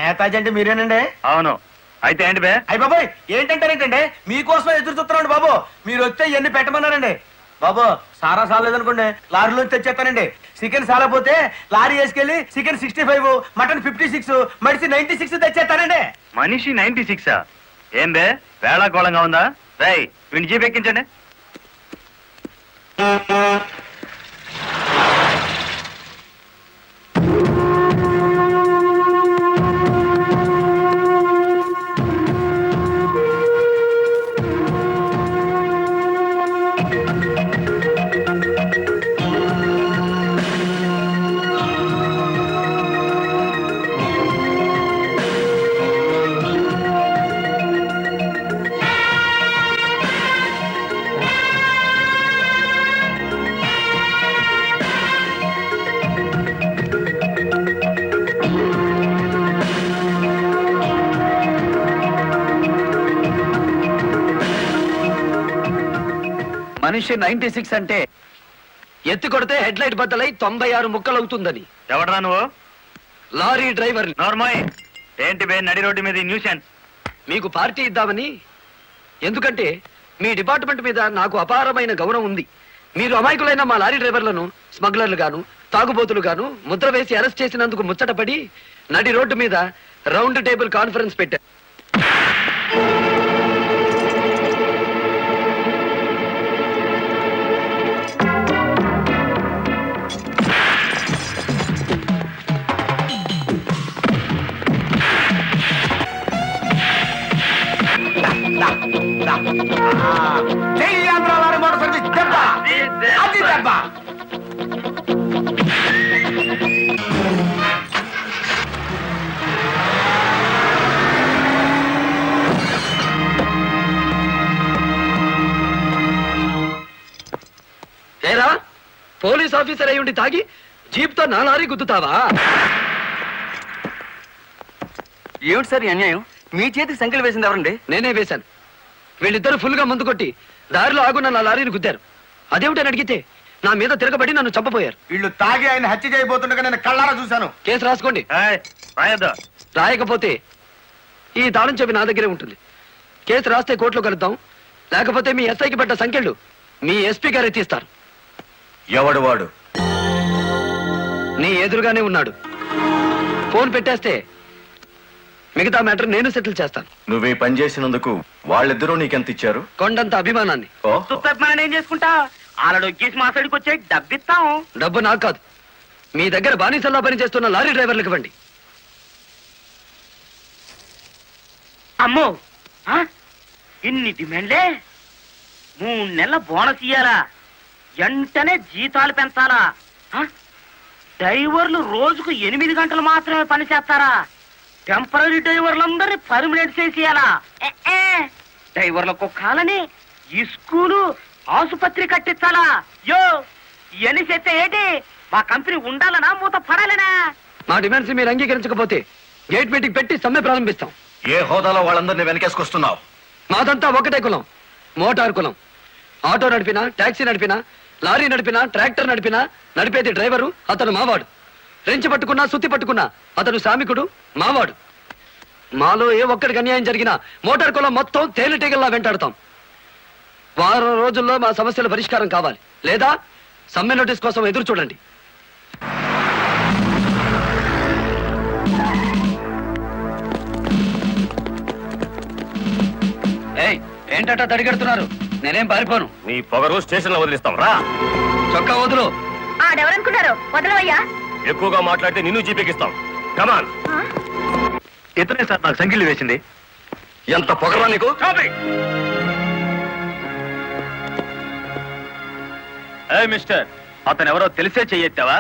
నేతాజీ అంటే మీరేనండి? అవును. అయితే ఏంటి బే? అయ్య బాబాయ్ ఏంటంటారేంటండి, మీకోసమే ఎదురు చూస్తున్నాండి బాబు. మీరు వస్తే ఇవన్నీ పెట్టమన్నారండి బాబు. సారా సాలేదనుకోండి లారీలో తెచ్చేస్తానండి. చికెన్ సాలపోతే లారీ వేసుకెళ్ళి చికెన్ 65, మటన్ 56, మనిషి 96 తెచ్చేస్తానండి. మనిషి 96? ఏం బే వేళాకోళంగా ఉందా? రై వీడిని జీప్ ఎక్కించండి. మనిషి 96 అంటే ఎత్తి కొడితే హెడ్ లైట్ బద్దలై 96 ముక్కలు అవుతుందని. ఎవడరా నువ్వు? Lorry driver. నార్మల్. ఏంటి బే నడి రోడ్డు మీద న్యూసెన్స్? మీకు పార్టీ ఇద్దామని. ఎందుకంటే మీ డిపార్ట్మెంట్ మీద నాకు అపారమైన గౌరవం ఉంది. మీరు అమాయకులైన మా లారీ డ్రైవర్లను స్మగ్లర్లు గాను తాగుబోతులు గాను ముద్ర వేసి అరెస్ట్ చేసినందుకు ముచ్చటపడి నడి రోడ్డు మీద రౌండ్ టేబుల్ కాన్ఫరెన్స్ పెట్టారు. ఏరా పోలీస్ ఆఫీసర్ అయి ఉండి తాగి జీప్తో నా లారీ గుద్దుతావా? ఏమిటి సార్ ఈ అన్యాయం? మీ చేతికి సంఖ్యలు వేసింది ఎవరండి? నేనే వేశాను. వీళ్ళిద్దరు ఫుల్ గా ముందు కొట్టి దారిలో ఆగున్న నా లారీని గుద్దారు. అదేమిటని అడిగితే నా మీద తిరగబడి నన్ను చంపపోయారు. వీళ్ళు తాగి ఆయన హత్య చేయబోతుండగా నేను కళ్ళారా చూశాను. కేసు రాసుకోండి. రాయద్దు. రాయకపోతే ఈ తాళం చెవి నా దగ్గరే ఉంటుంది. కేసు రాస్తే కోర్టులో కలుద్దాం. లేకపోతే మీ ఎస్ఐకి పడ్డ సంఖ్యలు మీ ఎస్పీ గారు ఎత్తిస్తారు. ఎవడు వాడు? నీ ఎదురుగానే ఉన్నాడు. ఫోన్ పెట్టేస్తే మిగతా మ్యాటర్ నేను సెటిల్ చేస్తాను. నువ్వే పని చేసినందుకు వాళ్ళిద్దరూ నీకెంత ఇచ్చారు? కొండంత అభిమానాన్ని. సుప్రభానం ఏం చేసుకుంటా? ఆలడు వచ్చేసి మా సైడ్కి వచ్చే డబ్బిస్తాం. డబ్బు నాకు కాదు, మీ దగ్గర బానిసల్లా పనిచేస్తున్న లారీ డ్రైవర్లకు ఇవ్వండి. అమ్మో ఇన్ని డిమాండ్లే. 3 నెలల బోనస్ ఇయ్యాలా? వెంటనే జీతాలు పెంచాలా? డ్రైవర్లు రోజుకు 8 గంటలు మాత్రమే పని చేస్తారా? టెంపరీ డ్రైవర్లందరినీ పర్మనెంట్ చేసేయాలా? డ్రైవర్లకు కాలని ఈ స్కూలు ఆసుపత్రి కట్టించాలా? యో ఇవన్నీ చేస్తే ఏంటి? మా కంపెనీ ఉండాలనా మూత పడాలనా? మా డిమాండ్స్ మీరు అంగీకరించకపోతే గేట్ మీటింగ్ పెట్టి సమ్మె ప్రారంభిస్తాం. ఏ హోదాలో వాళ్ళందరినీ వెనకేసుకొస్తున్నావు? మాదంతా ఒకటే కులం, మోటార్ కులం. ఆటో నడిపినా, టాక్సీ నడిపినా, లారీ నడిపినా, ట్రాక్టర్ నడిపినా నడిపేది డ్రైవరు. అతను మావాడు. రెంచి పట్టుకున్నా, సుత్తి పట్టుకున్నా అతను శ్రామికుడు, మావాడు. మాలో ఏ ఒక్కడికి అన్యాయం జరిగినా మోటార్ కులం మొత్తం తేలిటీగల్లా వెంటాడుతాం. వారం రోజుల్లో మా సమస్యల పరిష్కారం కావాలి, లేదా సమ్మె నోటీస్ కోసం ఎదురు చూడండి. ఏంటట తడిగడుతున్నారు? నేనేం పారిపోను. నీ పొగరు స్టేషన్ లో వదిలిస్తాం. రా చొక్కా వదులు. ఆడెవరనుకున్నారు? వదలవయ్యా. ఎక్కువగా మాట్లాడితే నిన్ను జీపెక్కిస్తాం. కమాన్. ఇతనే సార్ నాకు సంఖ్యలు వేసింది. ఎంత పొగరా నీకు? మిస్టర్, అతను ఎవరో తెలిసే చెయ్యెత్తావా?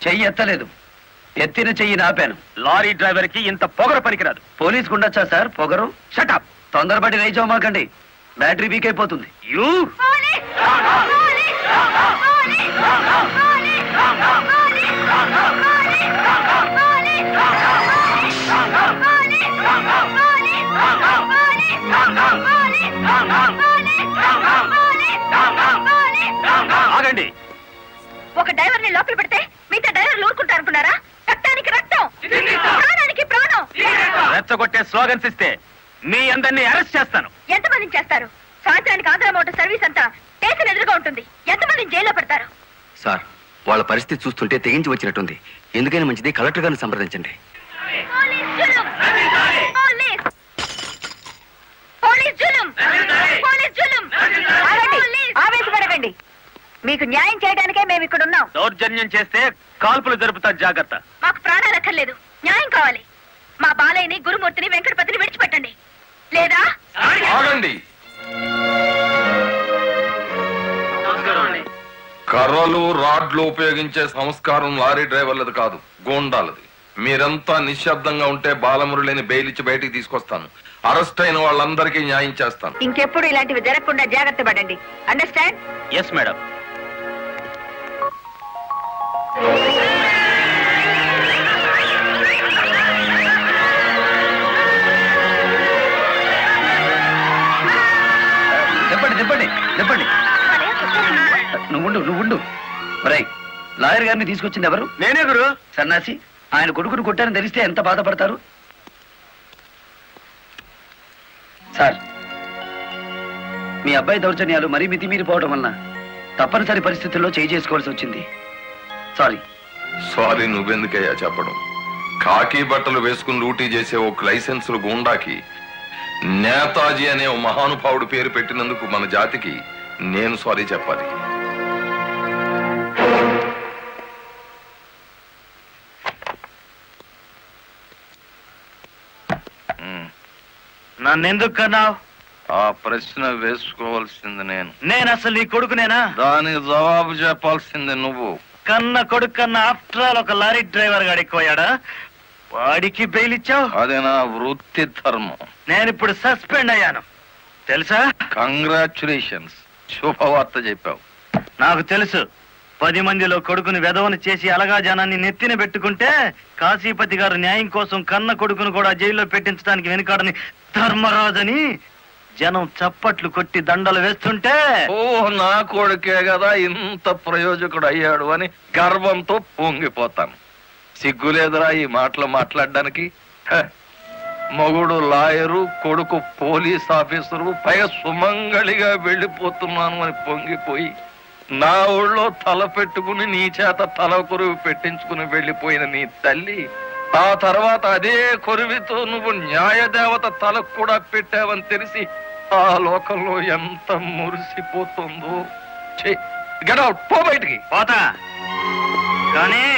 చెయ్యి ఎత్తలేదు, ఎత్తిన చెయ్యి నాపాను. లారీ డ్రైవర్ కి ఇంత పొగరు పనికిరాదు. పోలీసుకు ఉండొచ్చా సార్ పొగరు? షటప్. తొందరపడి రైచోమాకండి, బ్యాటరీ వీక్ అయిపోతుంది. యూ ఆగండి. ఒక డ్రైవర్ ని లోపల పెడితే మిగతా డ్రైవర్లు ఊరుకుంటారు అనుకున్నారా? రక్తానికి రక్తం, ప్రాణానికి ప్రాణం. రెచ్చగొట్టే స్లోగన్స్ ఇస్తే మీ అందరినీ అరెస్ట్ చేస్తాను. ఎంతమందిని చేస్తారు? సాయంత్రానికి ఆంధ్ర మోటార్ సర్వీస్ అంతా స్టేషన్ ఎదురుగా ఉంటుంది. ఎంతమందిని జైల్లో పెడతారు? సార్, వాళ్ళ పరిస్థితి చూస్తుంటే తెగించి వచ్చినట్టుంది. ఎందుకైనా మంచిది కలెక్టర్ గారిని సంప్రదించండి. పోలీస్ జులుం! పోలీస్! పోలీస్ జులుం! పోలీస్ జులుం! ఆగండి! ఆవేశపడకండి. మీకు న్యాయం చేయడానికే మేము ఇక్కడ ఉన్నాం. దౌర్జన్యం చేస్తే కాల్పులు జరుపుతా, జాగ్రత్త. మాకు ప్రాణాలు అక్కర్లేదు, న్యాయం కావాలి. మా బాలయ్యని, గురుమూర్తిని, వెంకటపతిని విడిచిపెట్టండి. లేదా ఆగండి. కర్రలు రాడ్లు ఉపయోగించే సంస్కారం లారీ డ్రైవర్లది కాదు, గోండాలది. మీరంతా నిశ్శబ్దంగా ఉంటే బాలమురళిని బెయిలిచ్చి బయటికి తీసుకొస్తాను. అరెస్ట్ అయిన వాళ్ళందరికీ న్యాయం చేస్తాను. ఇంకెప్పుడు ఇలాంటివి జరగకుండా జాగ్రత్త పడండి. అండర్స్టాండ్? Yes madam. చెప్పండి చెప్పండి చెప్పండి. నువ్వు రై, లాయర్ గారిని తీసుకొచ్చింది ఎవరు? నేనే గురు. సన్నాసి, ఆయన కొడుకును కొట్టారని తెలిస్తే ఎంత బాధపడతారు? సార్, మీ అబ్బాయి దౌర్జన్యాలు మరీ మితిమీరిపోవడం వలన తప్పనిసరి పరిస్థితుల్లో చేయి చేసుకోవాల్సి వచ్చింది. సారీ. సారీ నువ్వెందుకయ్యా చెప్పడం? కాకి బట్టలు వేసుకుని లూటీ చేసే ఒక లైసెన్సులు గూండాకి నేతాజీ అనే ఓ మహానుభావుడు పేరు పెట్టినందుకు మన జాతికి నేను సారీ చెప్పాలి. నన్నెందుకు కన్నావు? ఆ ప్రశ్న వేసుకోవాల్సింది నేను అసలు నీ కొడుకునేనా? దానికి జవాబు చెప్పాల్సింది నువ్వు. కన్న కొడుకు కన్నా ఆఫ్టర్ ఆల్ ఒక లారీ డ్రైవర్ గాడు ఎక్కువయ్యాడా? వాడికి బెయిల్ ఇచ్చావు? అది నా వృత్తి ధర్మం. నేను ఇప్పుడు సస్పెండ్ అయ్యాను తెలుసా? కంగ్రాచులేషన్స్, శుభవార్త చెప్పావు. నాకు తెలుసు. 10 మందిలో కొడుకుని వెధవను చేసి అలగా జనాన్ని నెత్తిన పెట్టుకుంటే కాశీపతి గారు న్యాయం కోసం కన్న కొడుకును కూడా జైల్లో పెట్టించడానికి వెనుకాడని ధర్మరాజని జనం చప్పట్లు కొట్టి దండలు వేస్తుంటే, ఓ నా కొడుకే కదా ఇంత ప్రయోజకుడు అయ్యాడు అని గర్వంతో పొంగిపోతాను. సిగ్గులేదురా ఈ మాటలు మాట్లాడడానికి? మొగుడు లాయరు, కొడుకు పోలీస్ ఆఫీసరు, పైగా సుమంగళిగా వెళ్ళిపోతున్నాను అని పొంగిపోయి నా ఊళ్ళో తల పెట్టుకుని నీ చేత తల కొరువు పెట్టించుకుని వెళ్ళిపోయిన నీ తల్లి ఆ తర్వాత అదే కొరువితో నువ్వు న్యాయదేవత తలకు కూడా పెట్టావని తెలిసి ఆ లోకంలో ఎంత మురిసిపోతుందో. గెట్ అవుట్, పో బయటికి. పోతా. కానీ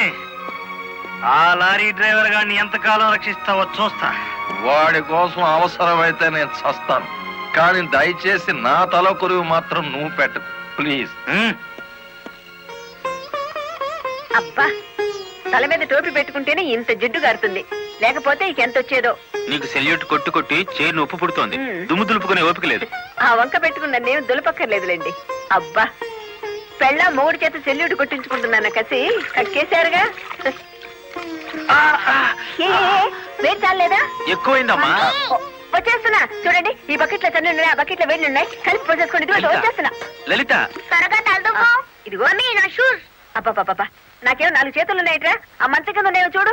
ఆ లారీ డ్రైవర్ గారిని ఎంతకాలం రక్షిస్తావో చూస్తా. వాడి కోసం అవసరమైతే నేను చస్తాను, కానీ దయచేసి నా తల కొరువు మాత్రం నువ్వు పెట్టకు ప్లీజ్. అబ్బా, తల మీద టోపీ పెట్టుకుంటేనే ఇంత జిడ్డు గారుతుంది, లేకపోతే ఇక ఎంత వచ్చేదో. నీకు సెల్యూట్ కొట్టు కొట్టి చేరు ఉప్పు పుడుతోంది, దుమ్ము దులుపుకునే ఓపిక లేదు. ఆ వంక పెట్టుకున్న నేను దులపక్కర్లేదులేండి. అబ్బా, పెళ్ళ మూడు చేత సెల్యూట్ కొట్టించుకుంటున్నాను కసి కక్కేశారుగా. వేడి చాలేదా? ఎక్కువైందమ్మా. వచ్చేస్తున్నా చూడండి, ఈ బకెట్లో తన్ను ఉన్నాయి, ఆ బకెట్లో వేళ్ళు ఉన్నాయి, కలిపి పోసేసుకోండి. ఇదిగో వచ్చేస్తున్నా. లలిత, త్వరగా తలదుకో. ఇదిగో నా షూస్. అబ్బా, నాకేమో 4 చేతులు ఉన్నాయిట్రా, ఆ మంచం కింద ఉన్నాయో చూడు.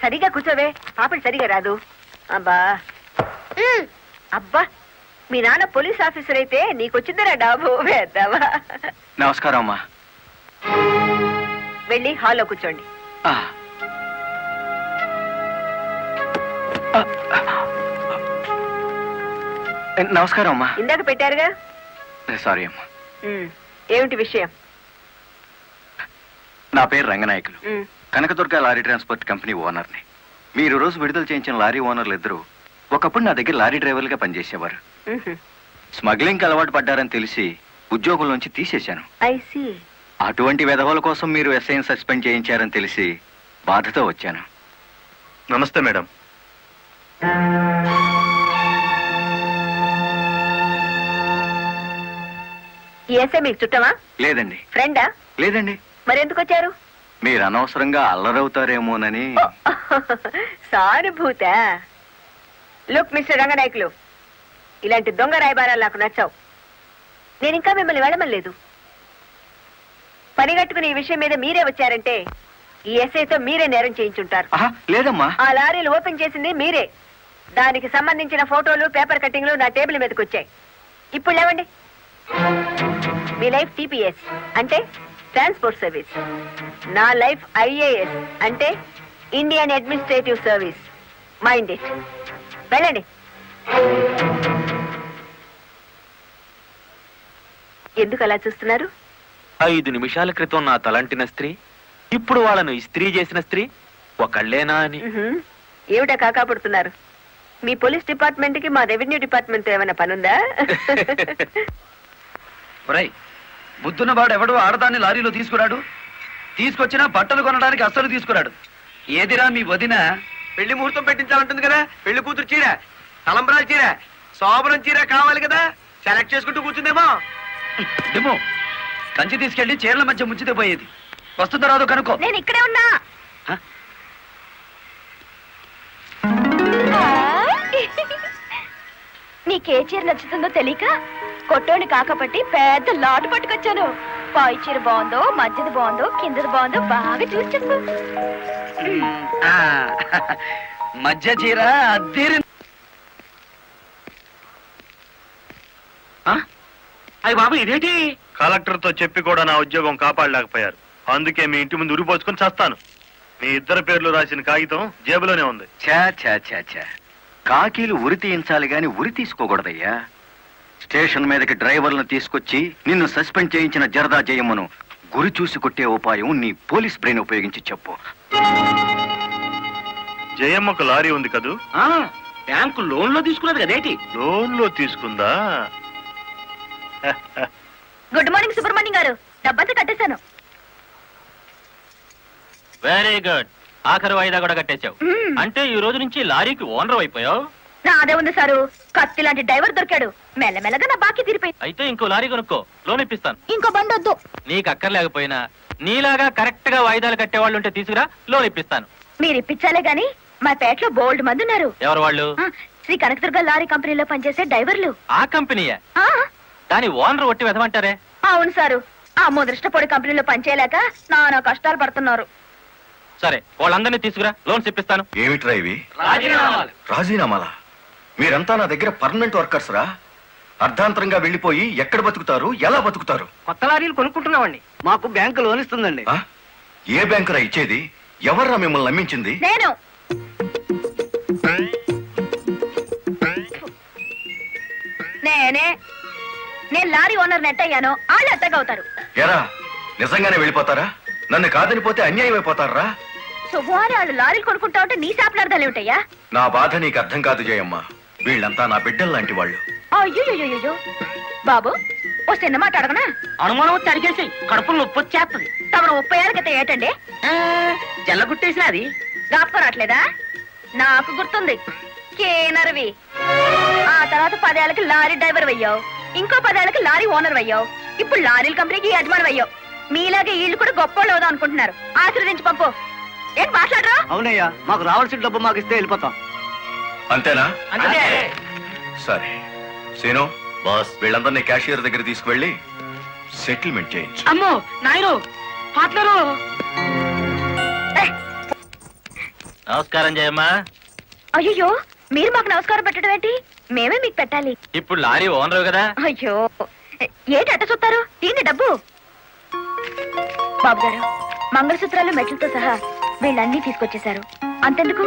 సరిగా కూర్చోవే, పాపడి సరిగా రాదు. అబ్బా అబ్బా, మీ నాన్న పోలీస్ ఆఫీసర్ అయితే నీకొచ్చిందిరా డాబు వేద్దావా. నమస్కారం అమ్మా. వెళ్ళి హాల్లో కూర్చోండి. నమస్కారం అమ్మా. ఇందాక పెట్టారుగా. సారీ అమ్మా. ఏమిటి విషయం? నా పేరు రంగనాయకులు, ఉమ్, కనకదుర్గ లారీ ట్రాన్స్పోర్ట్ కంపెనీ ఓనర్ని. మీరు రోజు విడుదల చేయించిన లారీ ఓనర్లు ఇద్దరు ఒకప్పుడు నా దగ్గర లారీ డ్రైవర్లుగా పనిచేసేవారు. ఉహు. స్మగ్లింగ్ అలవాటు పడ్డారని తెలిసి ఉద్యోగం నుంచి తీసేశాను. I see. అటువంటి వెధవల కోసం మీరు ఎస్ఐని సస్పెండ్ చేయించారని తెలిసి బాధతో వచ్చాను. నమస్తే మేడం. ఈ ఎస్ఐ మీకు చుట్టమా? లేదండి. ఫ్రెండా? లేదండి. మరెందుకు వచ్చారు? మీరు అనవసరంగా అల్లరవుతారేమోనని. సానుభూత. లుక్ మిస్టర్ రంగనాయకులు, ఇలాంటి దొంగ రాయబారాలు నాకు నచ్చావు. నేను ఇంకా మిమ్మల్ని వెళ్ళమలేదు. పనిగట్టుకుని ఈ విషయం మీద మీరే వచ్చారంటే ఈ ఎస్ఐతో మీరే నేరం చేయించుంటారు. లేదమ్మా. ఆ లారీలు ఓపెన్ చేసింది మీరే. దానికి సంబంధించిన ఫోటోలు పేపర్ కట్టింగ్లు నా టేబుల్ మీదకి వచ్చాయి. ఇప్పుడు లేవండి. మీ లైఫ్ టీపీఎస్ అంటే ట్రాన్స్పోర్ట్ సర్వీస్, నా లైఫ్ ఐఏఎస్ అంటే Indian administrative service. Mind it. వెళ్ళండి. ఎందుకు అలా చూస్తున్నారు? 5 నిమిషాల క్రితం నా తలంటిన స్త్రీ ఇప్పుడు వాళ్ళను ఇస్త్రీ చేసిన స్త్రీ ఒకళ్ళేనా అని. ఏమిటా కాకాపడుతున్నారు? మీ పోలీస్ డిపార్ట్మెంట్ కి మా రెవెన్యూ డిపార్ట్మెంట్ ఏమైనా పనుందా? ఒరేయ్, బుద్ధున్నవాడు ఎవడు ఆడదాన్ని లారీలో తీసుకురాడు. తీసుకొచ్చినా బట్టలు కొనడానికి అస్సలు తీసుకురాడు. ఏదిరా మీ వదిన? పెళ్లి ముహూర్తం పెట్టించాలంటుంది కదా. పెళ్లి కూతురు చీర, తలంబ్రాల చీర, శోభనం చీర కావాలి కదా. సెలెక్ట్ చేసుకుంటూ కూర్చుందేమో. ఏమో కంచి తీసుకెళ్లి చీరల మధ్య ముంచితే పోయేది. వస్తుందో రాదో కనుక్కో. నేను ఇక్కడే ఉన్నా. హ? నీకే చీర నచ్చుతుందో తెలియక కొట్టోని కాకపట్టి పెద్ద లాటు పట్టుకొచ్చాను. పై చీర బాగుందో, మధ్యది బాగుందో, కిందది బాగుందో బాగా చూసి చెప్పు. ఆ, మధ్య చీర అద్దీరి. అయ్యి బాబు ఇదేంటి? కలెక్టర్ తో చెప్పి కూడా నా ఉద్యోగం కాపాడలేకపోయారు. అందుకే మీ ఇంటి ముందు ఉరిపోసుకొని చస్తాను. మీ ఇద్దరు పేర్లు రాసిన కాగితం జేబులోనే ఉంది. ఛా ఛా ఛా ఛా, కాకీలు ఉరి తీయించాలి గాని ఉరి తీసుకోకూడదయ్యా. స్టేషన్ మీదకి డ్రైవర్లను తీసుకొచ్చి నిన్ను సస్పెండ్ చేయించిన జరదా జయమ్మను గురి చూసి కొట్టే ఉపాయం నీ పోలీస్ బ్రెయిన్ ఉపయోగించి చెప్పు. జయమ్మకు లారీ ఉంది కదూ? బ్యాంకు లోన్ లో తీసుకున్నది కదేటి? లోన్ లో తీసుకుందా? గుడ్ మార్నింగ్ సుబ్రహ్మణ్యం గారు. డబ్బంతా కట్టేశాను. Very good. ఆఖరి వాయిదా కూడా కట్టేశావు. అంటే ఈ రోజు నుంచి లారీకి ఓనర్ అయిపోయావు. నాదే ఉంది సారు. కత్తి లాంటి డ్రైవర్ దొరికాడు. మెల్లమెల్లగా నా బాకీ తీరిపోయింది. అయితే ఇంకో లారీ కొనుక్కో, లోన్ ఇప్పిస్తాను. ఇంకో బండి వద్దు. నీకు అక్కర్లేకపోయినా నీలాగా కరెక్ట్ గా వాయిదాలు కట్టేవాళ్ళు ఉంటే తీసుకురా, లోన్ ఇప్పిస్తాను. మీరు ఇప్పించాలే గాని మా పేటలో బోల్డ్ మంది ఉన్నారు. ఎవరు వాళ్ళు? శ్రీ కనకదుర్గ లారీ కంపెనీలో పనిచేసే డ్రైవర్లు. ఆ కంపెనీయా? ఆ, దాని ఓనర్ ఒట్టి వెదమంటారే. అవును సారు. ఆ ముదృష్టపొడి కంపెనీలో పనిచేయలేక నానా కష్టాలు పడుతున్నారు. సరే, వాళ్ళందరినీ తీసుకురా, లోన్స్ ఇప్పిస్తాను. ఏమిట్రా ఇవి? రాజీనామాలా? మీరంతా నా దగ్గర పర్మనెంట్ వర్కర్స్ రా. అర్ధాంతరంగా వెళ్ళిపోయి ఎక్కడ బతుకుతారు, ఎలా బతుకుతారు? కొత్త లారీలు కొనుక్కుంటున్నామండి. మాకు బ్యాంకు లోన్ ఇస్తుందండి. ఆ? ఏ బ్యాంకురా ఇచ్చేది? ఎవర్రా మిమ్మల్ని నమ్మించింది? నేను నేను లారీ ఓనర్ నెట్ అయ్యాను. వాళ్ళు ఎత్తగవుతారు. ఎరా, నిజంగానే వెళ్ళిపోతారా? నన్ను కాదని పోతే అన్యాయం అయిపోతారా? శుభవారి వాళ్ళు లారీలు కొనుక్కుంటా ఉంటే నీ శాపలార్థాలు ఏమిటయ్యా? నా బాధ నీకు అర్థం కాదు జయమ్మ. వీళ్ళంతా నా బిడ్డలు లాంటి వాళ్ళు. అయ్యో బాబు, ఓ చిన్న మాట అడగనా? అనుమానం వచ్చి అడిగేసి కడుపులో నొప్పి వచ్చేస్తుంది. తమరు 30 ఏళ్ళ క్రితం ఏటండి జల్లగుట్టేసిన అది జ్ఞాపకం రావట్లేదా? నాకు గుర్తుంది. కేనర్వి. ఆ తర్వాత 10 ఏళ్ళకి లారీ డ్రైవర్ అయ్యావు. ఇంకో 10 ఏళ్ళకి లారీ ఓనర్ అయ్యావు. ఇప్పుడు లారీల కంపెనీకి యజమాని అయ్యావు. మీలాగే వీళ్ళు కూడా గొప్ప అవుదాం అనుకుంటున్నారు. ఆశీర్వదించి పంపు. ఏం మాట్లాడరా? అవునయ్యా, మాకు రావాల్సిన డబ్బు మాకు ఇస్తే వెళ్ళిపోతాం. అంతేనా? అంతే. సరే సీను బాస్, వీళ్ళందరినీ క్యాషియర్ దగ్గర తీసుకువెళ్ళి సెటిల్మెంట్ చేయించు. అమ్మో నాయను, పాటలరు. నమస్కారం జయమ్మా. అయ్యో, మీరు మాకు నమస్కారం పెట్టడం ఏంటి? మేమే మీకు పెట్టాలి. ఇప్పుడు లారీ ఓనర్ కదా. అయ్యో, ఏంటి అట్ట చూస్తారు? దీన్ని డబ్బు. బాబు గారు, మంగళసూత్రాలు మెట్లతో సహా వీళ్ళన్నీ తీసుకొచ్చేశారు. అంతెందుకు,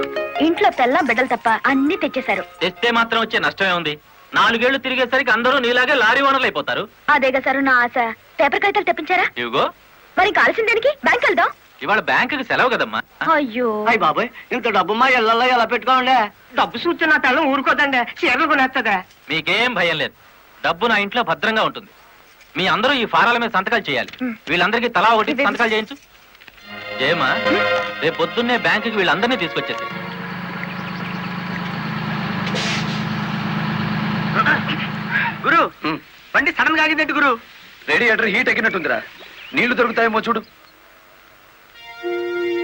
ఇంట్లో తెల్ల బిడ్డలు తప్ప అన్ని తెచ్చేశారు. తెస్తే మాత్రం వచ్చే నష్టమే ఉంది. 4 ఏళ్లు తిరిగేసరికి అందరూ నీలాగే లారీ ఓనర్లు అయిపోతారు. అదేగా సారు నా ఆశ. పేపర్ కాగితాలు తెప్పించారా? ఇవిగో. మరి కాల్సిన దానికి బ్యాంక్ వెళ్దాం. ఇవాళ బ్యాంకుకి సెలవు కదమ్మా. అయ్యో, అయ్యి బాబాయ్, ఇంత డబ్బు మా ఇళ్ళల్లో ఎలా పెట్టుకోండి. డబ్బు చూస్తే నా తల్లం ఊరుకోదండి. చీరలు కొనేస్తుందా? మీకేం భయం లేదు. డబ్బు నా ఇంట్లో భద్రంగా ఉంటుంది. మీ అందరూ ఈ ఫారాల మీద సంతకాలు చేయాలి. వీళ్ళందరికీ తలా ఒకటి సంతకాలు చేయించు. జయమ్మా, రేపు పొద్దున్నే బ్యాంకుకి వీళ్ళందరినీ తీసుకొచ్చేసి. గురు, బండి సడన్ గా ఆగిందండి గురు. Radiator heat ఎక్కినట్టుందిరా. నీళ్లు దొరుకుతాయేమో చూడు.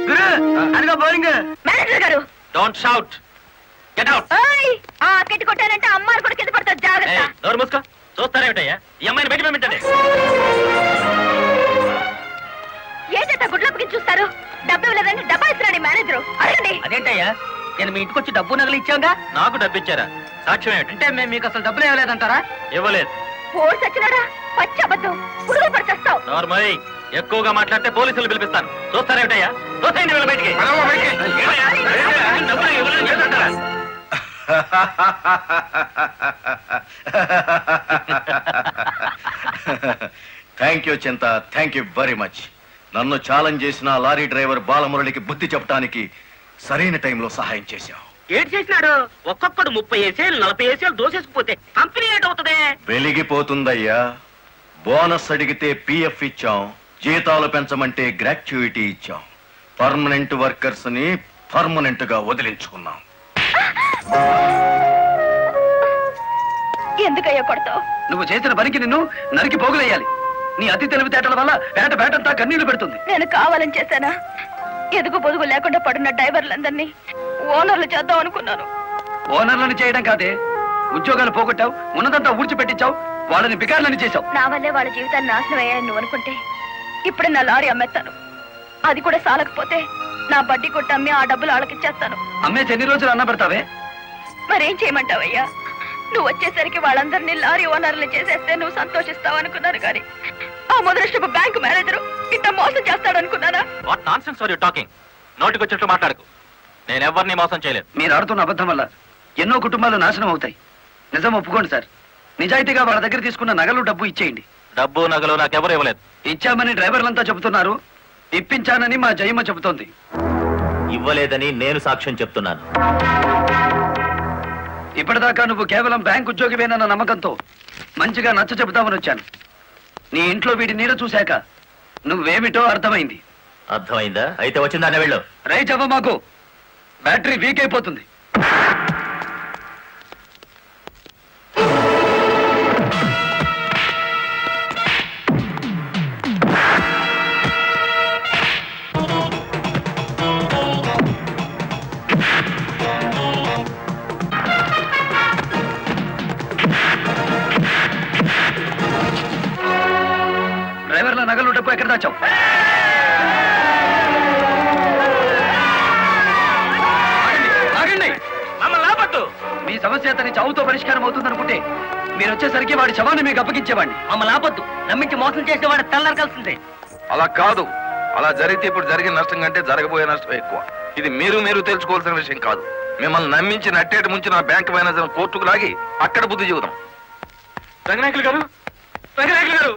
గురు, అదిగో బౌలింగ్. మేనేజర్ గారు. Don't shout, get out. ఓయ్, ఆ కెట్టి కొట్టానంటే అమ్మారు కూడా కింద పడతారు. జాగ్రత్త. నోరు మూసుకో. చూస్తారేమిటయ్యా, ఈ అమ్మాయిని బయట పంపించండి. ఏంటంటే గుడ్లప్పకి చూస్తారు? డబ్బు ఇవ్వలేదని డబ్బా ఇస్తున్నాడు మేనేజరు. అడగండి. అదేంటయ్యా, నేను మీ ఇంటికి వచ్చి డబ్బు నగలు ఇచ్చాగా. నాకు డబ్బు ఇచ్చారా? సాక్ష్యం ఏమిటి? అంటే మేము మీకు అసలు డబ్బులు ఇవ్వలేదంటారా? ఇవ్వలేదు. ఓడి సచ్చినాడా పచ్చి అబద్ధం పురుగులు పడిచేస్తావు. నార్మల్ ఎక్కువగా మాట్లాడితే పోలీసులు పిలిపిస్తాను. చూస్తారేమిటయ్యా? చూస్తాయండి వీళ్ళ బయటికి. ఏమయ్యా? డబ్బులు ఇవ్వలేదని చెప్తారా? థ్యాంక్ యూ చింత, థ్యాంక్ యూ వెరీ మచ్. నన్ను ఛాలెంజ్ చేసిన లారీ డ్రైవర్ బాలమురళికి బుద్ధి చెప్పడానికి సరైన టైంలో సహాయం చేశావు. ఏడు చేసినాడు? ఒక్కొక్కడు 30 ఏసేలు 40 ఏసేలు దోసేసుకుపోతే కంపెనీ ఏటవుతుంది? వెలిగిపోతుందయ్యా. బోనస్ అడిగితే పిఎఫ్ ఇచ్చాం, జీతాలు పెంచమంటే గ్రాట్యుయిటీ ఇచ్చాం. పర్మనెంట్ వర్కర్స్ ని పర్మనెంట్ గా వదిలించుకున్నాం. ఎందుకయ్యా కొడతావు? నువ్వు చేసిన పనికి నిన్ను నరికి పోగులేయాలి. నీ అతి తెలివితేటల వల్ల పేటంతా కన్నీళ్లు పెడుతుంది. నేను కావాలని చేశానా? ఎదుగు పొదుగు లేకుండా పడున్న డ్రైవర్లందరినీ ఓనర్లు చేద్దాం అనుకున్నాను. ఓనర్లను చేయడం కాదే, ఉద్యోగాలు పోగొట్టావు, ఉన్నదంతా ఊడ్చిపెట్టించావు, వాళ్ళని బికార్లని చేశావు. నా వల్లే వాళ్ళ జీవితాన్ని నాశనం అయ్యాయని నువ్వు అనుకుంటే ఇప్పుడు నా లారీ అమ్మేస్తాను. అది కూడా సాలకపోతే నా బడ్డీ కొట్టి అమ్మి ఆ డబ్బులు వాళ్ళకిచ్చేస్తాను. అమ్మేసి ఎన్ని రోజులు అన్న పెడతావే? మరేం చేయమంటావయ్యా? నువ్వు వచ్చేసరికి వాళ్ళందరినీ లారీ ఓనర్లు చేసేస్తే నువ్వు సంతోషిస్తావు అనుకున్నాను కానీ ఆ మొదలష్టపు బ్యాంకు మేనేజరు ఇంత మోసం చేస్తాడు అనుకున్నానా? What nonsense are you talking? నోటికొచ్చినట్లు మాట్లాడకు. నేను ఎవరిని మోసం చేయలేదు. మీరు ఆడుతున్న అబద్ధం వల్ల ఎన్నో కుటుంబాలు నాశనం అవుతాయి. నిజం ఒప్పుకోండి సార్. నిజాయితీగా వాళ్ళ దగ్గర తీసుకున్న నగలు డబ్బు ఇచ్చేయండి. డబ్బు నగలు నాకెవరు ఇవ్వలేదు. ఇచ్చామని డ్రైవర్లంతా చెబుతున్నారు, ఇప్పించానని మా జయమ్మ చెబుతోంది. ఇవ్వలేదని నేను సాక్ష్యం చెప్తున్నాను. ఇప్పటిదాకా నువ్వు కేవలం బ్యాంక్ ఉద్యోగివేనన్న నమ్మకంతో మంచిగా నచ్చ చెబుతామని వచ్చాను. నీ ఇంట్లో వీడి నీడ చూశాక నువ్వేమిటో అర్థమైంది. అర్థమైందా? అయితే వచ్చిందానే వెళ్ళు. రైట్ అవ్వ, మాకు బ్యాటరీ వీక్ అయిపోతుంది. డ్రైవర్ల నగలు డబ్బు ఎక్కడ దాచావు? ఆగండి. మమ్మల్ని ఆపట్టు. మీ సమస్య అతని చావుతో పరిష్కారం అవుతుందనుకుంటే మీరు వచ్చేసరికి వాడి శవాన్ని మీకు అప్పగించేవాడిని. మమ్మల్ని ఆపొద్దు. నమ్మించి మోసం చేసేవాడు తెల్లరకాల్సిందే. అలా కాదు. అలా జరిగితే ఇప్పుడు జరిగిన నష్టం కంటే జరగబోయే నష్టం ఎక్కువ. ఇది మీరు తెలుసుకోవాల్సిన విషయం కాదు. మిమ్మల్ని నమ్మించి నట్టేటి ముంచి నా బ్యాంక్ మేనేజర్ కోర్టుకు లాగి అక్కడ బుద్ధి చెబుదాం. రంగనాయకులు గారు, రంగనాయకులు గారు,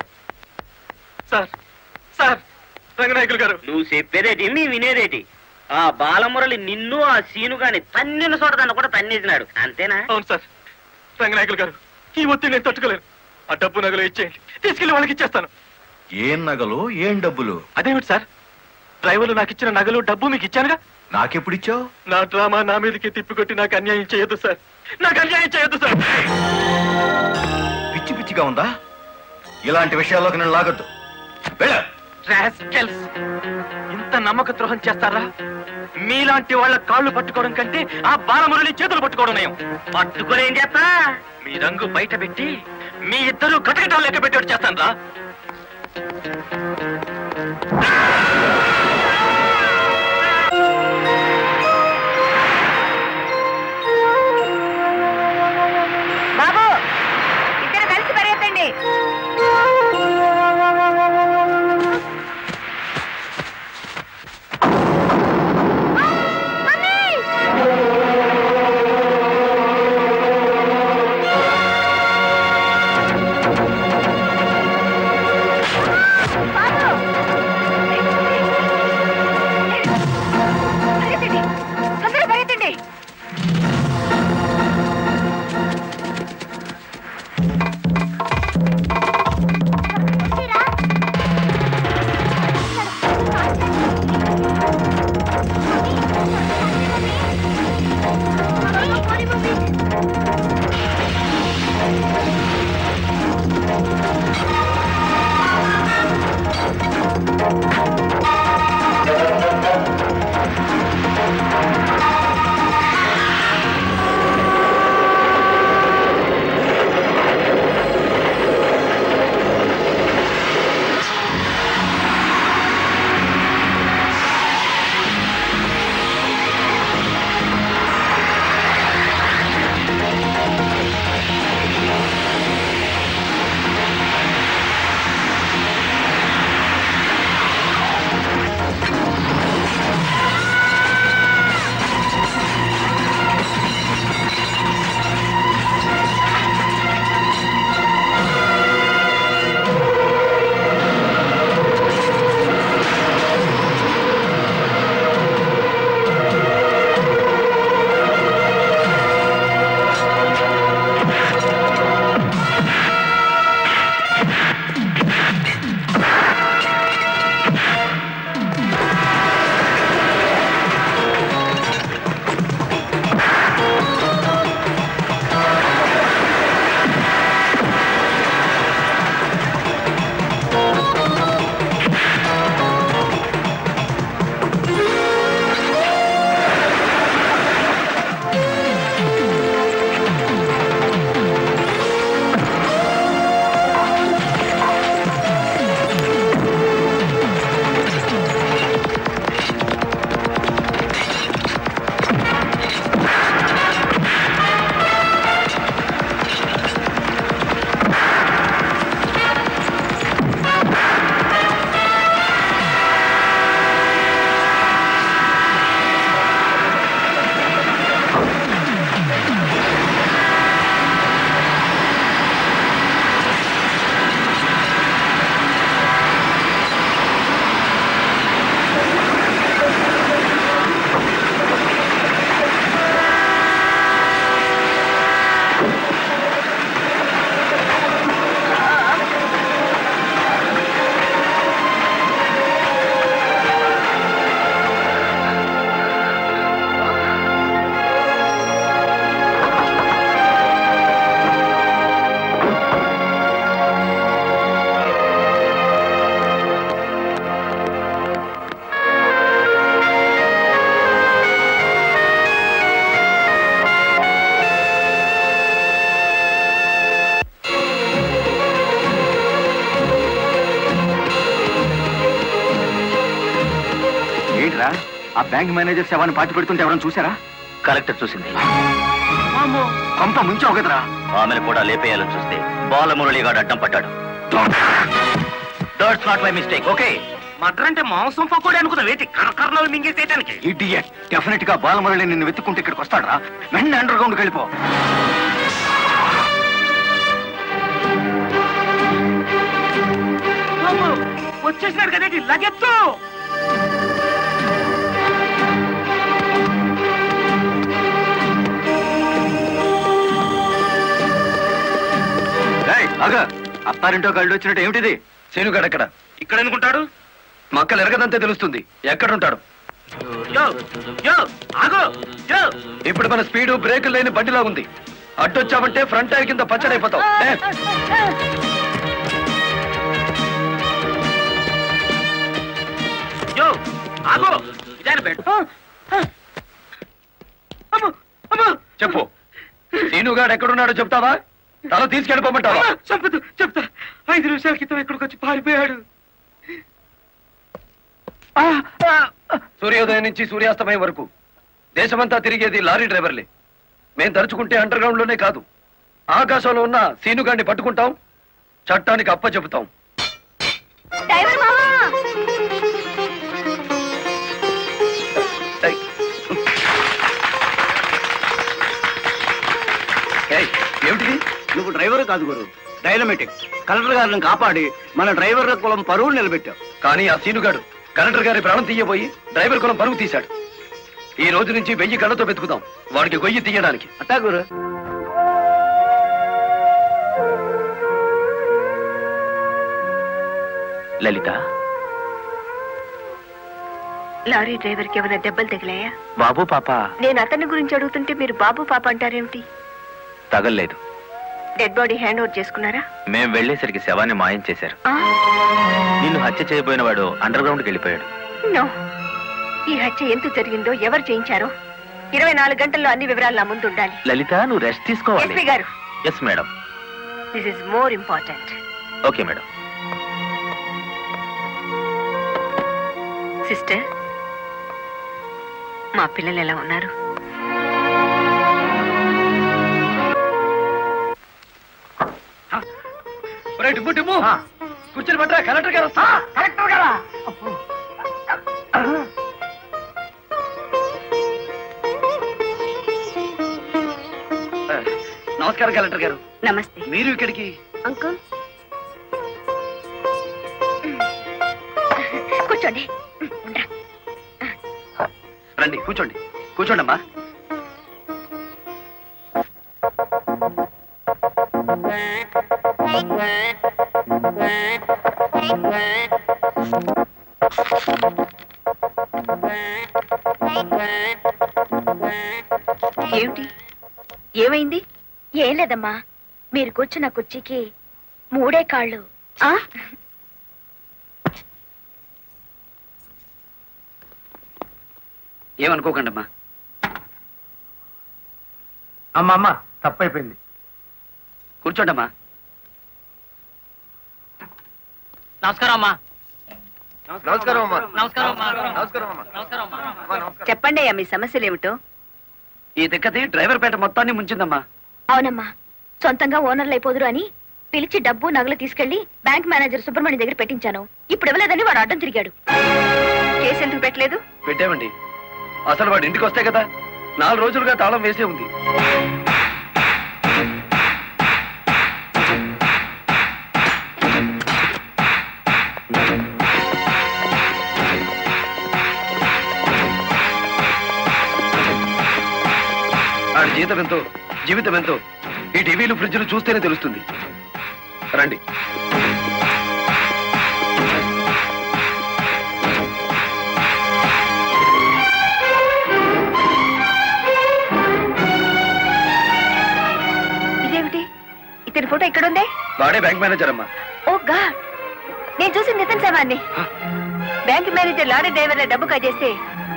సార్ సార్, రంగనాయకులు గారు. నువ్వు చెప్పేదేటి నీ వినేదేటి? ఆ బాలమురళి నిన్ను ఆ సీను గాని తన్నిన చోటదాన్ని కూడా తన్నేసినాడు అంతేనా? అవును సార్. రంగనాయకులు గారు, ఈ ఒత్తిడి నేను తట్టుకోలేను. ఆ డబ్బు నగలు ఇచ్చేయండి, తీసుకెళ్లి వాళ్ళకి ఇచ్చేస్తాను. ఏం నగలు, ఏం డబ్బులు? అదేమిటి సార్, డ్రైవర్లు నాకు ఇచ్చిన నగలు డబ్బు మీకు ఇచ్చానుగా. నాకెప్పుడిచ్చావు? నా డ్రామా నా మీదకి తిప్పికొట్టి నాకు అన్యాయం చేయొద్దు సార్. నాకు అన్యాయం చేయొద్దు సార్. పిచ్చి పిచ్చిగా ఉందా? ఇలాంటి విషయాల్లోకి నేను లాగొద్దు. వెళ్ళు. రాస్కెల్స్, ఇంత నమ్మక ద్రోహం చేస్తారా? మీలాంటి వాళ్ళ కాళ్ళు పట్టుకోవడం కంటే ఆ బాలమురళి చేతులు పట్టుకోవడం నయం. పట్టుకొని ఏం చేస్తా? మీ రంగు బయట పెట్టి మీ ఇద్దరు కటకటాలు లెక్క పెట్టేట్టు చేస్తాను రా. బాబు, ఇద్దరు కలిసి పరిగెత్తండి. బాబు ఆ బ్యాంక్ మేనేజర్ శవాన్ని పాతి పెడుతుంటే ఎవరైనా చూసారా? కలెక్టర్ చూసింది. కొంప ముంచావు కదరా. ఆమెను కూడా లేపేయాలని చూస్తే బాలమురళిగాడు అడ్డం పడ్డాడు. That's not my mistake. Okay, murder అంటే మాంసం పకోడీ అనుకున్న వేటి కరకరణలు మింగేసేయటానికి. ఇడియట్. డెఫినెట్ గా బాలమురళి నిన్ను వెతుక్కుంటే ఇక్కడికి వస్తాడరా. వెంటనే అండర్ గ్రౌండ్కి వెళ్ళిపో. వచ్చేసినాడు కదేటి లగెత్తు. అత్తారింటో కళ్ళు వచ్చినట్టు ఏమిటిది? శీనుగాడు ఎక్కడ? ఇక్కడ ఎందుకుంటాడు? మక్కలు ఎరగదంతే తెలుస్తుంది. ఎక్కడుంటాడు? యో యో ఆగు యో. ఇప్పుడు మన స్పీడు బ్రేకులు లేని బండిలా ఉంది. అడ్డొచ్చామంటే ఫ్రంట్ టైర్ కింద పచ్చడైపోతావు. యో ఆగు. ఇదాని బెడ్. అమ్మో అమ్మో. చెప్పు, శీనుగాడు ఎక్కడున్నాడో చెప్తావా? తల తీసుకెళ్ళిపోమంటావా? చెప్పదు చెప్తా. 5 నిమిషాల క్రితం ఇక్కడికి వచ్చి పారిపోయాడు. సూర్యోదయం నుంచి సూర్యాస్తమయం వరకు దేశమంతా తిరిగేది లారీ డ్రైవర్లే. మేం తలుచుకుంటే అండర్ గ్రౌండ్ లోనే కాదు, ఆకాశంలో ఉన్న సీనుగాడిని పట్టుకుంటాం, చట్టానికి అప్ప చెబుతాం. డ్రైవర్ మామా, ఏమిటిది? నువ్వు డ్రైవర్ కాదు గురు, డైనమెటిక్. కలెక్టర్ గారిని కాపాడి మన డ్రైవర్ల కులం పరువు నిలబెట్టావు. కానీ ఆ సీనుగాడు కలెక్టర్ గారి ప్రాణం తీయబోయి డ్రైవర్ కులం పరుగు తీశాడు. ఈ రోజు నుంచి 1000 కళ్ళతో వెతుకుతాం వాడికి గొయ్యి తీయడానికి. అట్టా గురు. లలిత, లారీ డ్రైవర్ కి ఏమైనా దెబ్బలు తగిలాయా? బాబు పాప నేను అతని గురించి అడుగుతుంటే మీరు బాబు పాప అంటారేమిటి? తగల్లేదు. డెడ్ బాడీ హ్యాండ్ ఓవర్ చేసుకున్నారా? మేం వెళ్లేసరికి శవాన్ని మాయం చేశారు. నిన్ను హత్య చేయబోయిన వాడు అండర్ గ్రౌండ్కి వెళ్ళిపోయాడు. నో, ఈ హత్య ఎందుకు జరిగిందో, ఎవరు చేయించారో 24 గంటల్లో అన్ని వివరాలు నా ముందు ఉండాలి. లలిత, నువ్వు రెస్ట్ తీసుకోవాలి. ఎస్పీ గారు. Yes madam. This is more important. Okay madam. Sister, మా పిల్లలు ఎలా ఉన్నారు? కూర్చొని పట్టరా, కలెక్టర్ గారు వస్తా. కలెక్టర్ గారా? నమస్కారం కలెక్టర్ గారు. నమస్తే. మీరు ఇక్కడికి? అంకుల్ కూర్చోండి. రండి, కూర్చోండి. కూర్చోండి అమ్మా. ఏమిటి, ఏమైంది? ఏం లేదమ్మా, మీరు కూర్చున్న కుర్చీకి 3 కాళ్ళు. ఏమనుకోకండి అమ్మా. అమ్మ తప్పైపోయింది. కూర్చోండి అమ్మా. నమస్కారం అమ్మా. నమస్కారం అమ్మా. నమస్కారం అమ్మా. నమస్కారం అమ్మా. నమస్కారం అమ్మా. చెప్పండి అయ్యా, మీ సమస్యలు ఏమిటో. ఈ దిక్కది డ్రైవర్ పేట మొత్తాన్ని ముంచిందమ్మా. అవునమ్మా, సొంతంగా ఓనర్లు అయిపోదురు అని పిలిచి డబ్బు నగలు తీసుకెళ్లి బ్యాంక్ మేనేజర్ సుబ్రహ్మణ్యం దగ్గర పెట్టించాను. ఇప్పుడు ఇవ్వలేదని వాడు అడ్డం తిరిగాడు. కేసు ఎందుకు పెట్టలేదు? పెట్టామండి. అసలు వాడు ఇంటికి వస్తే కదా, 4 రోజులుగా తాళం వేసే ఉంది. ఆడి జీతం ఎంతో, జీవితం ఎంతో ఈ టీవీలు ఫ్రిడ్జ్లు చూస్తేనే తెలుస్తుంది. రండి. ఇదేమిటి, ఇతని ఫోటో ఇక్కడుందే? వాడే బ్యాంక్ మేనేజర్ అమ్మా. ఓ గాడ్, నేను చూసి నితిన్ శవాన్ని. బ్యాంక్ మేనేజర్ లారీ డ్రైవర్ల డబ్బు కాజేస్తే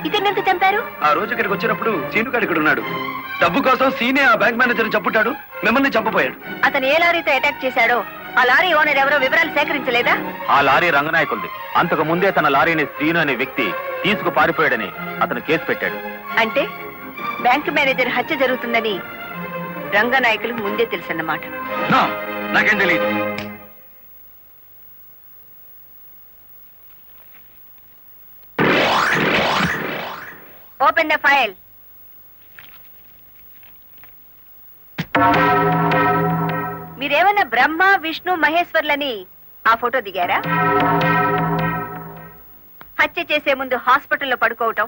ఇతన్ని ఎందుకు చంపారు? ఆ రోజు ఇక్కడికి వచ్చినప్పుడు సీనుగాడు ఇక్కడ ఉన్నాడు. డబ్బు కోసం సీనే ఆ బ్యాంక్ మేనేజర్ చంపుతాడు, మిమ్మల్ని చంపపోయాడు. అతను ఏ లారీతో అటాక్ చేశాడో ఆ లారీ ఓనర్ ఎవరో వివరాలు సేకరించలేదా? ఆ లారీ రంగనాయకుల్ది. అంతకు ముందే తన లారీని శ్రీను అనే వ్యక్తి తీసుకు పారిపోయాడని అతను కేసు పెట్టాడు. అంటే బ్యాంక్ మేనేజర్ హత్య జరుగుతుందని రంగనాయకులకు ముందే తెలుసన్నమాట. నాకేం తెలియదు. Open the file. మీరేమన్నా బ్రహ్మ విష్ణు మహేశ్వర్లని ఆ ఫోటో దిగారా? హత్య చేసే ముందు హాస్పిటల్లో పడుకోవటం,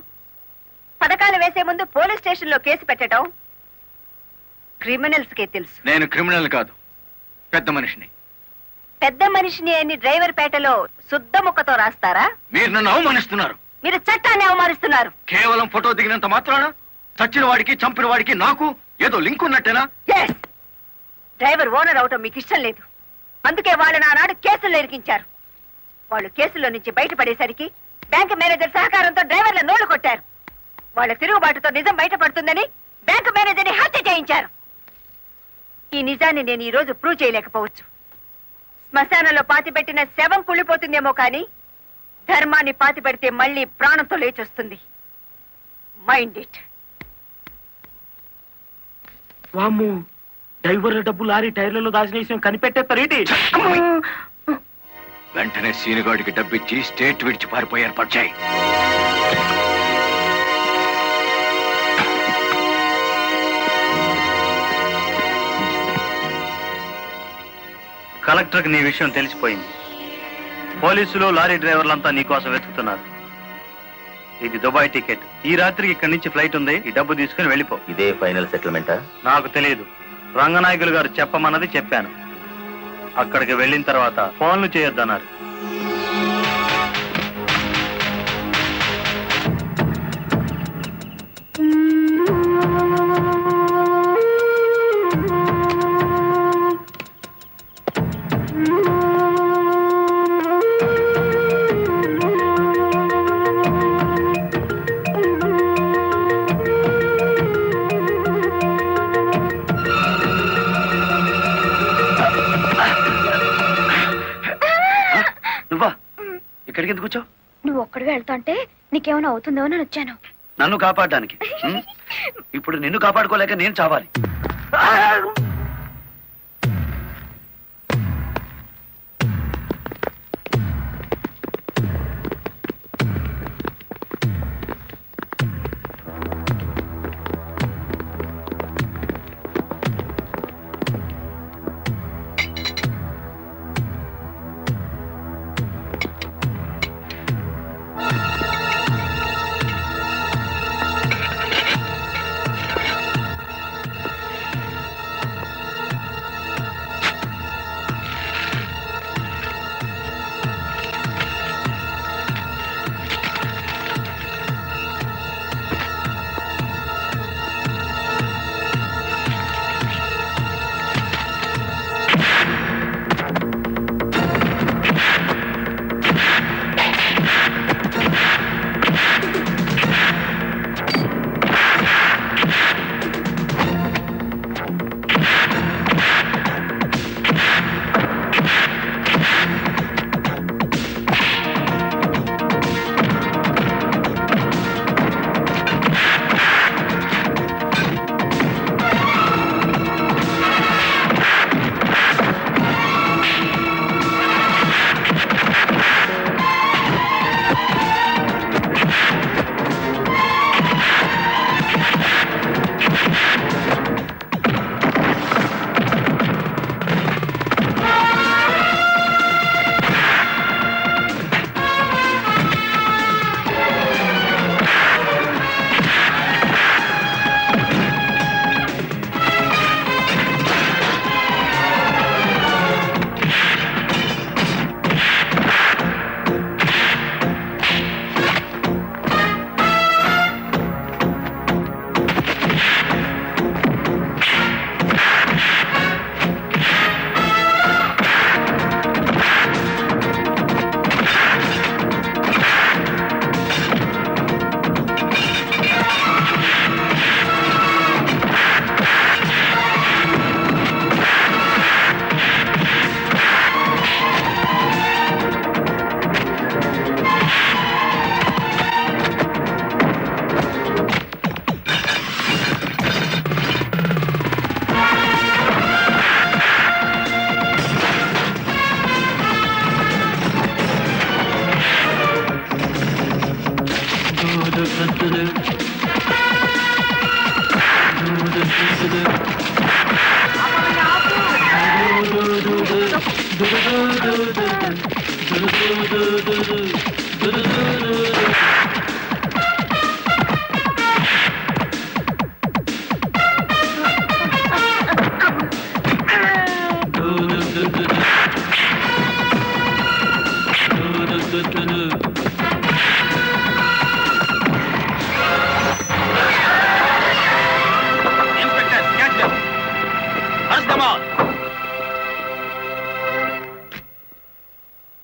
పథకాలు వేసే ముందు పోలీస్ స్టేషన్లో కేసు పెట్టడం క్రిమినల్స్ కే తెలుసు. నేను క్రిమినల్ కాదు, పెద్ద మనిషిని. పెద్ద మనిషిని అని డ్రైవర్ పేటలో శుద్ధ ముక్కతో రాస్తారా? మీరు నన్ను అవమానిస్తున్నారు. మీరు చట్టాన్ని అవమానిస్తున్నారు. కేవలం ఫోటో దిగినంత మాత్రాన చచ్చిన వాడికి చంపిన వాడికి నాకు ఏదో లింక్ ఉన్నట్టేనా? Yes. డ్రైవర్ ఓనర్ అవటం మీకు ఇష్టం లేదు. అందుకే వాళ్ళు నానాడు కేసుల్లో ఇరికించారు. వాళ్ళు కేసులో నుంచి బయటపడేసరికి బ్యాంక్ మేనేజర్ సహకారంతో డ్రైవర్ల నోళ్లు కొట్టారు. వాళ్ళ తిరుగుబాటుతో నిజం బయటపడుతుందని బ్యాంక్ మేనేజర్ని హత్య చేయించారు. ఈ నిజాన్ని నేను ఈ రోజు ప్రూవ్ చేయలేకపోవచ్చు. శ్మశానంలో పాతిపెట్టిన శవం కుళ్ళిపోతుందేమో కానీ ధర్మాన్ని పాతిపెడితే మళ్ళీ ప్రాణంతో లేచొస్తుంది. Mind it. వామ్ము, డ్రైవర్ల డబ్బు లారీ టైర్లలో దాచిన విషయం కనిపెట్టేస్తారేంటి? వెంటనే సీనుగాడికి డబ్బిచ్చి స్టేట్ విడిచి పారిపోయి ఏర్పాటు చేయి. కలెక్టర్కి నీ విషయం తెలిసిపోయింది. పోలీసులు లారీ డ్రైవర్లంతా నీ కోసం వెతుకుతున్నారు. ఇది దుబాయ్ టికెట్. ఈ రాత్రికి ఇక్కడి నుంచి ఫ్లైట్ ఉంది. ఈ డబ్బు తీసుకుని వెళ్ళిపో. ఇదే ఫైనల్ సెటిల్మెంటా? నాకు తెలియదు. రంగనాయకులు గారు చెప్పమన్నది చెప్పాను. అక్కడికి వెళ్ళిన తర్వాత ఫోన్లు చేయొద్దన్నారు. నువ్వా ఇక్కడికి ఎందుకు వచ్చావు? నువ్వు ఒక్కడిగా వెళ్తా అంటే నీకేమైనా అవుతుందో అని వచ్చాను. నన్ను కాపాడడానికి. ఇప్పుడు నిన్ను కాపాడుకోలేక నేను చావాలి.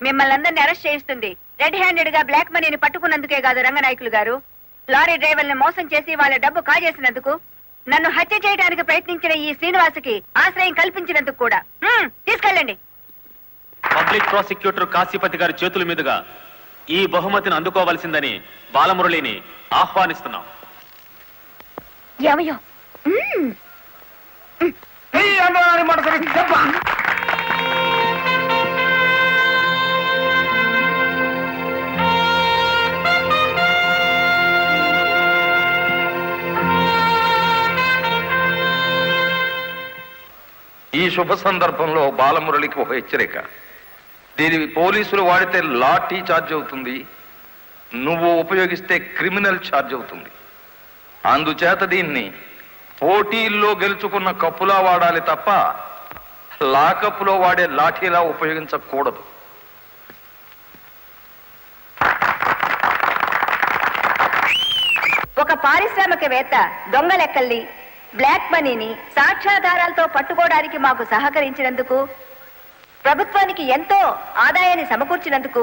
మిమ్మల్ని అందరినీ అరెస్ట్ చేయిస్తుంది. రెడ్ హ్యాండెడ్ గా బ్లాక్ మనీని పట్టుకున్నందుకే కాదు రంగనాయకులు గారు, లారీ డ్రైవర్ని మోసం చేసి వాళ్ళ డబ్బు కాజేసినందుకు, నన్ను హత్య చేయడానికి ప్రయత్నించిన ఈ శ్రీనివాసుకి ఆశ్రయం కల్పించినందుకు కూడా. తీసుకెళ్ళండి. పబ్లిక్ ప్రాసిక్యూటర్ కాశీపతి గారి చేతుల మీదుగా ఈ బహుమతిని అందుకోవలసిందని బాలమురళిని ఆహ్వానిస్తున్నాం. ఏమయ్యో ఈ శుభ సందర్భంలో బాలమురళికి ఒక హెచ్చరిక. దీని పోలీసులు వాడితే లాఠీ ఛార్జ్ అవుతుంది, నువ్వు ఉపయోగిస్తే క్రిమినల్ ఛార్జ్ అవుతుంది. అందుచేత దీన్ని పోటీల్లో గెలుచుకున్న కప్పులా వాడాలి తప్ప లాకప్పులో వాడే లాఠీలా ఉపయోగించకూడదు. ఒక పారిశ్రామికవేత్త దొంగ లెక్కల్ని, బ్లాక్ మనీని సాక్ష్యాధారాలతో పట్టుకోవడానికి మాకు సహకరించినందుకు, ప్రభుత్వానికి ఎంతో ఆదాయాన్ని సమకూర్చినందుకు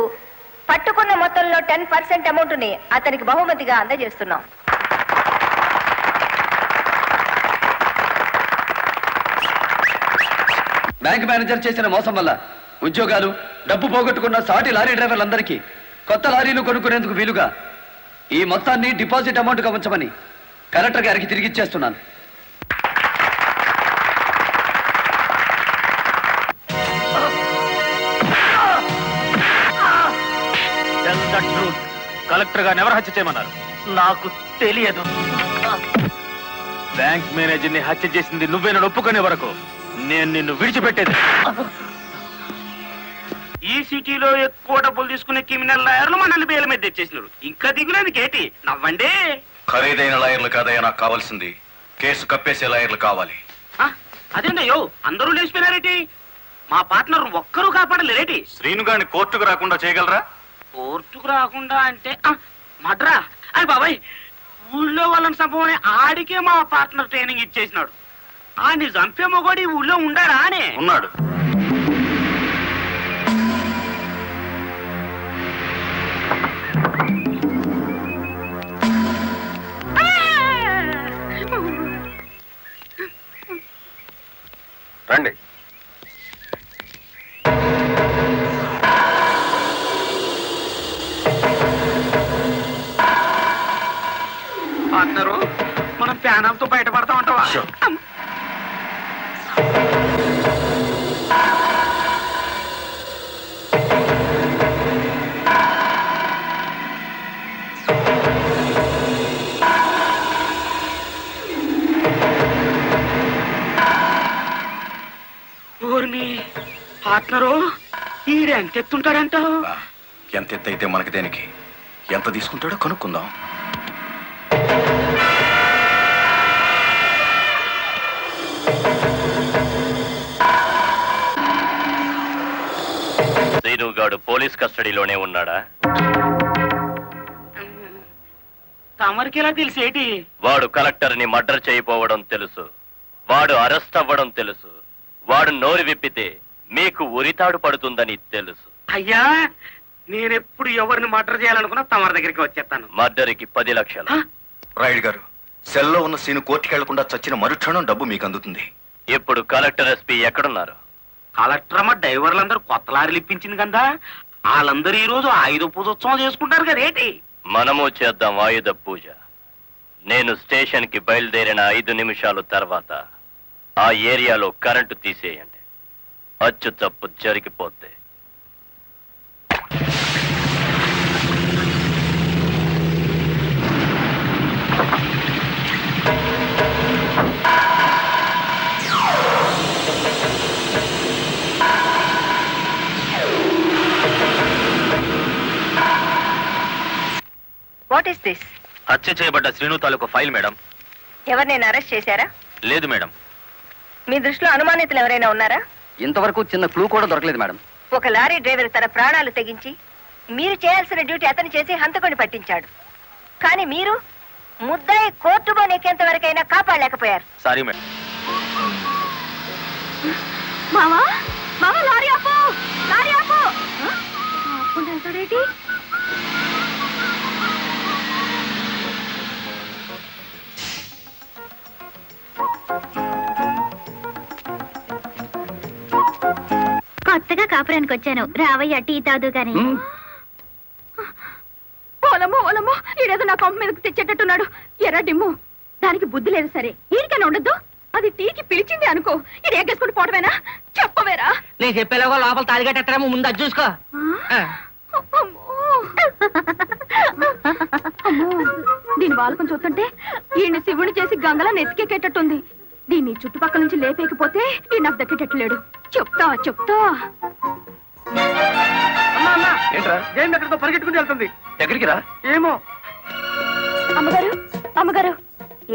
పట్టుకున్న మొత్తంలో 10% అమౌంట్ని అతనికి బహుమతిగా అందజేస్తున్నాం. బ్యాంక్ మేనేజర్ చేసిన మోసం వల్ల ఉద్యోగాలు, డబ్బు పోగొట్టుకున్న సాటి లారీ డ్రైవర్లందరికీ కొత్త లారీలు కొనుక్కునేందుకు వీలుగా ఈ మొత్తాన్ని డిపాజిట్ అమౌంట్గా ఉంచమని కలెక్టర్ గారికి తిరిగిచ్చేస్తున్నాను. కలెక్టర్ గారిని ఎవరు హత్య చేయమన్నారు? నాకు తెలియదు. బ్యాంక్ మేనేజర్ ని హత్య చేసింది నువ్వేనని ఒప్పుకునే వరకు నేను నిన్ను విడిచిపెట్టేది. ఈ సిటీలో ఎక్కువ డబ్బులు తీసుకునే క్రిమినల్ లాయర్లు మనల్ని బేల మీద తెచ్చేసినారు. ఇంకా దిగులేందుకు ఏంటి? నవ్వండి. ఖరీదైన లాయర్లు కాదయ్యా నాకు కావాల్సింది, కేసు కప్పేసే లాయర్లు కావాలి. అదేందయ్యో అందరూ లేచిపోయినారేటి? మా పార్ట్నర్ ఒక్కరూ కాపాడలేరేటి? శ్రీను గారిని కోర్టుకు రాకుండా చేయగలరా? కోర్టుకు రాకుండా అంటే మడ్రా అయ్యి బాబాయ్, ఊళ్ళో వాళ్ళని చంపమని ఆడికే మా పార్ట్నర్ ట్రైనింగ్ ఇచ్చేసినాడు. ఆడిని చంపే మొగోడి ఊళ్ళో ఉండారా అని. ఉన్నాడు. రండి. పార్ట్నరు మనం ప్యానంతో బయటపడతా ఉంటావా? పార్ట్నరు ఈడెంత ఎత్తుంటాడంటావు? ఎంత ఎత్తు అయితే మనకి దేనికి, ఎంత తీసుకుంటాడో కనుక్కుందాం. శ్రీనుగాడు పోలీస్ కస్టడీలోనే ఉన్నాడా? తమరికి ఎలా తెలిసేటి? వాడు కలెక్టర్ ని మర్డర్ చేయబోవడం తెలుసు, వాడు అరెస్ట్ అవ్వడం తెలుసు, వాడు నోరు విప్పితే మీకు ఉరితాడు పడుతుందని తెలుసు. అయ్యా, నేనెప్పుడు ఎవరిని మర్డర్ చేయాలనుకున్నా తమరి దగ్గరికి వచ్చేస్తాను. మర్డర్కి 10 లక్షలు. రాయుడు గారు, సెల్లో ఉన్న సీను కోర్టుకి వెళ్లకుండా చచ్చిన మరుక్షణం డబ్బు మీకు అందుతుంది. ఇప్పుడు కలెక్టర్ ఎస్పీ ఎక్కడున్నారు? కలెక్టర్ అమ్మ డ్రైవర్లందరూ కొత్త లారీలు ఇప్పించింది కదా, వాళ్ళందరూ ఈ రోజు ఆయుధ పూజోత్సవం చేసుకుంటారు కదేటి? మనము చేద్దాం ఆయుధ పూజ. నేను స్టేషన్ కి బయలుదేరిన 5 నిమిషాలు తర్వాత ఆ ఏరియాలో కరెంటు తీసేయండి. అచ్చు తప్పు జరిగిపోద్ది. What is this? హత్య చేయబడ్డ శ్రీను తాలూకు ఫైల్ మేడం. ఎవరినైనా అరెస్ట్ చేశారా? లేదు మేడం. మీ దృష్టిలో అనుమానితులు ఎవరైనా ఉన్నారా? ఇంతవరకు చిన్న క్లూ కూడా దొరకలేదు మేడం. ఒక లారీ డ్రైవర్ తన ప్రాణాలు తెగించి మీరు చేయాల్సిన డ్యూటీ అతను చేసి హంతకుని పట్టించాడు. కానీ మీరు ముద్దాయి కోర్టులో నెక్కేంత వరకైనా కాపాడలేకపోయారు. Sorry madam. మావా మావా లారీ ఆపు, లారీ ఆపు. ఆపుకుంటూ వెళ్తాడేంటి? కొత్తగా కాపురానికి వచ్చాను, రావయ్య టీ తాదు గాని. ఓలమ్మో ఓలమ్మో, ఈడేదో నా కొంప మీదకి తెచ్చేటట్టున్నాడు. ఎర్ర డిమ్ము, దానికి బుద్ధి లేదు. సరే ఈడికైనా ఉండద్దు, అది టీకి పిలిచింది అనుకో, ఇది ఎగ్గేసుకుని పోవడమేనా? చెప్పవేరా? నేను చెప్పేలాగా లోపల తాలిగట్టేమో ముందు అది చూసుకో. దీని బాలకం చూస్తుంటే ఈయన్ని శివుని చేసి గంగలా నెత్తికెక్కేటట్టుంది. దీన్ని చుట్టుపక్కల నుంచి లేపేకపోతే ఈ నాకు దక్కేటట్లేడు. చెప్తా చెప్తా. ఏంట్రా? ఏం ఎక్కడికో పరిగెట్టుకుని వెళ్తుంది. ఎక్కడికి రా? ఏమో. అమ్మగారు అమ్మగారు,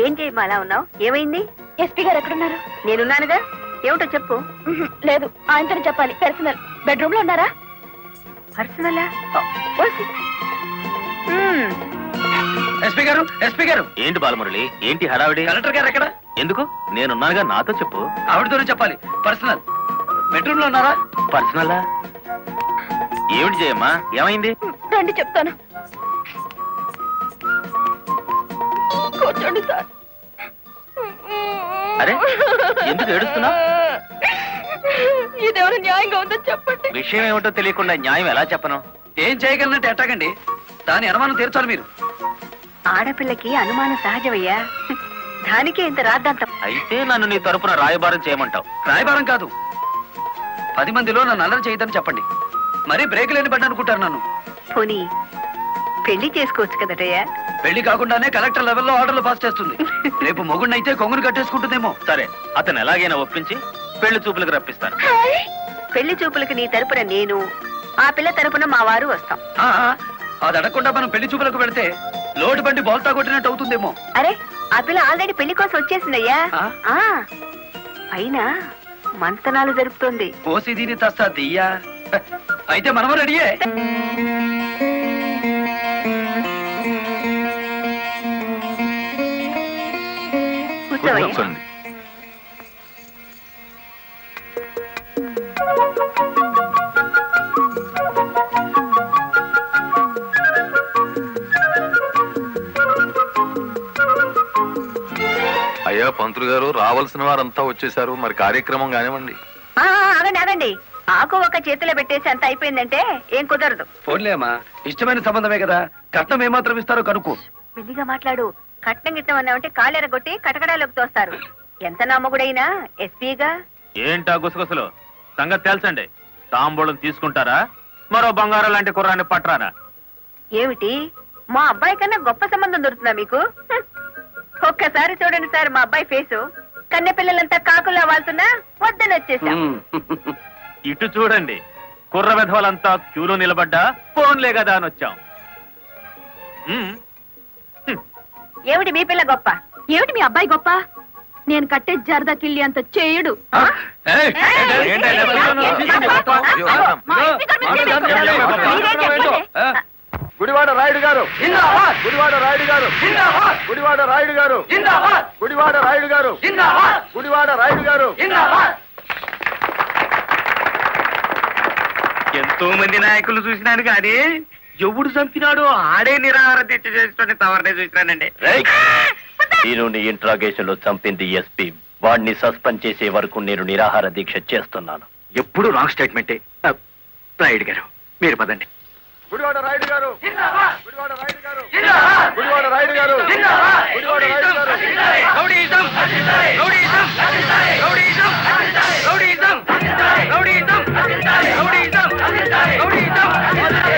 ఏం చేయమ్మా అలా ఉన్నావు? ఏమైంది? ఎస్పీ గారు ఎక్కడున్నారు? నేనున్నానుగా, ఏమిటో చెప్పు. లేదు, ఆయనతోనే చెప్పాలి. పర్సనల్. బెడ్రూమ్ లో ఉన్నారా? పర్సనలా? ఎస్పీ గారు, ఎస్పీ గారు. ఏంటి బాలమురళి, ఏంటి హడావిడి? కలెక్టర్ గారు ఎక్కడ? ఎందుకు? నేనున్నానుగా, నాతో చెప్పు. ఆవిడతోనే చెప్పాలి. పర్సనల్. బెడ్రూమ్ లో ఉన్నారా? పర్సనల్లా? ఏమిటి చేయమ్మా, ఏమైంది? రండి చెప్తాను. కూర్చోండి సార్. అరే, ఎందుకు ఏడుస్తున్నావ్? ఇదేమైనా న్యాయంగా ఉందో చెప్పండి. విషయం ఏమిటో తెలియకుండా న్యాయం ఎలా చెప్పను? ఏం చేయగలనంటే ఎట్టాగండి? దాని అనుమానం తీర్చాలి మీరు. ఆడపిల్లకి అనుమానం సహజమయ్యా, దానికే ఇంత రాద్దాంతం. అయితే నన్ను నీ తరపున రాయబారం చేయమంటావు? రాయబారం కాదు, 10 మందిలో నన్ను అల్లరి చేయదని చెప్పండి. మరీ బ్రేక్ లేని పడ్డ అనుకుంటారు నన్ను. పోనీ పెళ్లి చేసుకోవచ్చు కదటయ్యా. పెళ్లి కాకుండానే కలెక్టర్ లెవెల్లో ఆర్డర్లు పాస్ చేస్తుంది. రేపు మొగుడినైతే కొంగును కట్టేసుకుంటుందేమో. సరే, అతను ఎలాగైనా ఒప్పించి పెళ్లి చూపులకు రప్పిస్తాను. పెళ్లి చూపులకు నీ తరపున నేను, ఆ పిల్ల తరపున మా వారు వస్తాం. ఆ, అది అడగకుండా మనం పెళ్లి చూపులకు వెళితే లోటు బండి బోల్తా కొట్టినట్టు అవుతుందేమో. అరే, ఆ పిల్ల ఆల్రెడీ పెళ్లి కోసం వచ్చేసిందయ్యా. ఆ? ఆ, పైన మంతనాలు జరుపుతోంది. పోసి దీని తస్తా దియ్యా. అయితే మనము రెడీయే. కూర్చోవయ్యా. అయ్యా పంతులు గారు, రావాల్సిన వారంతా వచ్చేసారు, మరి కార్యక్రమం కానివ్వండి. ఆగండి ఆగండి, ఆకు ఒక చేతిలో పెట్టేసి అంత అయిపోయిందంటే ఏం కుదరదు. ఫోన్లే అమ్మా, ఇష్టమైన సంబంధమే కదా, కట్నం ఏమాత్రం ఇస్తారో కనుక్కో. మెల్లిగా మాట్లాడు. కట్నం గిట్నం అన్నామంటే కాళ్ళెరగొట్టి కటకడాలోకి తోస్తారు. ఎంత నమ్మగుడైనా ఎస్పీగా. ఏంటా గుసగుసలు? సంగతి తెలుసండి. తాంబూలం తీసుకుంటారా, మరో బంగారం లాంటి కుర్రాన్ని పట్టరానా? ఏమిటి, మా అబ్బాయి కన్నా గొప్ప సంబంధం దొరుకుతుందా మీకు? ఒక్కసారి చూడండి సార్ మా అబ్బాయి ఫేసు. కన్నె పిల్లలంతా కాకుల్లా వాళ్తున్నా వద్దని వచ్చేసాం. ఇటు చూడండి, కుర్ర వెధవలంతా క్యూలో నిలబడ్డా ఫోన్లే కదా అని వచ్చాం. ఏమిటి మీ పిల్ల గొప్ప? ఏమిటి మీ అబ్బాయి గొప్ప? నేను కట్టే జరదా కిల్లి అంత చేయడు. ఏయ్, గుడివాడ రాయుడు గారు, గుడివాడ రాయుడు గారు, గుడివాడ రాయుడు గారు, గుడివాడ రాయుడు గారు, గుడివాడ రాయుడు గారు. ఎంతో మంది నాయకులు చూసినాను కానీ ఎవడు చంపినాడో ఆడే నిరాహార దీక్ష చేసుకుని తవరనే చూసినానండి. నేను ఇంట్రాగేషన్ లో చంపింది ఎస్పీ. వాడిని సస్పెండ్ చేసే వరకు నేను నిరాహార దీక్ష చేస్తున్నాను. ఎప్పుడు రాంగ్ స్టేట్మెంటే. రాయుడు గారు, మీరు పదండి. గుడివాడ రాయుడు గారు, గుడివాడ రాయుడు గారు, గుడివాడ రాయుడు గారు, గుడివాడ రాయుడు గారు. Rowdyism, rowdyism, rowdyism, rowdyism, rowdyism, rowdyism, rowdyism,